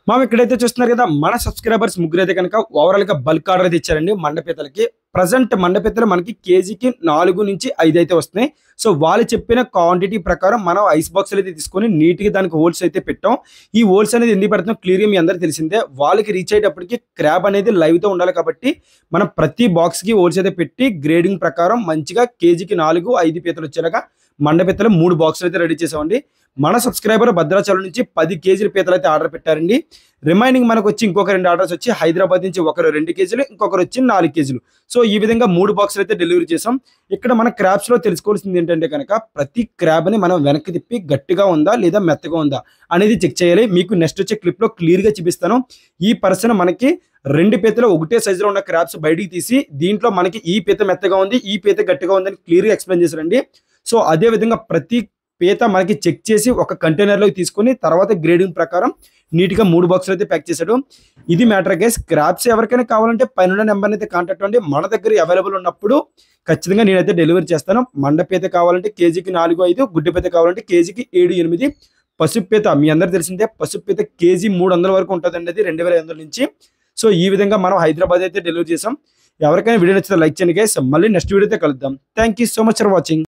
మనం ఇక్కడైతే చూస్తున్నారు కదా మన సబ్స్క్రైబర్స్ ముగ్గురైతే కనుక ఓవరాల్ గా బల్క్ ఆర్డర్ అయితే ఇచ్చారండి మండపేతలకి. ప్రజెంట్ మండపేతలు మనకి కేజీకి 4 నుంచి 5 అయితే వస్తున్నాయి. సో వాళ్ళు చెప్పిన క్వాంటిటీ ప్రకారం మనం ఐస్ బాక్స్లు అయితే తీసుకొని నీట్ గా దానికి హోల్స్ అయితే పెట్టాం. ఈ హోల్స్ అనేది ఎందుకు పెడుతున్నాం క్లియర్ గా మీ అందరికీ తెలిసిందే. వాళ్ళకి రీచ్ అయ్యేటప్పటికి క్రాబ్ అనేది లైవ్ తో ఉండాలి కాబట్టి మనం ప్రతి బాక్స్ కి హోల్స్ అయితే పెట్టి గ్రేడింగ్ ప్రకారం మంచిగా కేజీకి 4, 5 పీతలు వచ్చేలాగా మండపేతలు 3 బాక్సులు అయితే రెడీ చేసామండి. మన సబ్స్క్రైబర్ భద్రాచలం నుంచి 10 కేజీల పీతలు అయితే ఆర్డర్ పెట్టారండి. రిమైనింగ్ మనకు వచ్చి ఇంకొక 2 ఆర్డర్స్ వచ్చి హైదరాబాద్ నుంచి ఒకరు 2 కేజీలు, ఇంకొకరు వచ్చి 4 కేజీలు. సో ఈ విధంగా 3 బాక్సులు అయితే డెలివరీ చేసాం. ఇక్కడ మన క్రాబ్స్ లో తెలుసుకోవాల్సింది ఏంటంటే కనుక ప్రతి క్రాబ్ ని మనం వెనక్కి తిప్పి గట్టిగా ఉందా లేదా మెత్తగా ఉందా అనేది చెక్ చేయాలి. మీకు నెక్స్ట్ వచ్చే క్లిప్ లో క్లియర్ గా చూపిస్తాను. ఈ పర్సన్ మనకి 2 పీతలు ఒకటే సైజులో ఉన్న క్రాబ్స్ బయటికి తీసి దీంట్లో మనకి ఈ పీత మెత్తగా ఉంది, ఈ పీత గట్టిగా ఉందని క్లియర్ గా ఎక్స్ప్లెయిన్ చేశారండి. సో అదే విధంగా ప్రతి పీత మనకి చెక్ చేసి ఒక కంటైనర్లోకి తీసుకొని తర్వాత గ్రేడింగ్ ప్రకారం నీట్గా 3 బాక్సులు అయితే ప్యాక్ చేశాడు. ఇది మ్యాటర్ గైస్. క్రాబ్స్ ఎవరికైనా కావాలంటే పైన నెంబర్ని అయితే కాంటాక్ట్ అవ్వండి. మన దగ్గర అవైలబుల్ ఉన్నప్పుడు ఖచ్చితంగా నేనైతే డెలివరీ చేస్తాను. మండపీత కావాలంటే కేజీకి 4, 5, గుడ్డి పీత కావాలంటే కేజీకి 7, 8. పసుపు పీత మీ అందరు తెలిసిందే, పసుపు పీత కేజీ 300 వరకు ఉంటుందండి, అది 2500 నుంచి. సో ఈ విధంగా మనం హైదరాబాద్ అయితే డెలివరీ చేసాం. ఎవరికైనా వీడియో నచ్చితే లైక్ చేయండి గైస్. మళ్ళీ నెక్స్ట్ వీడియో అయితే కలుద్దాం. Thank you so much for watching.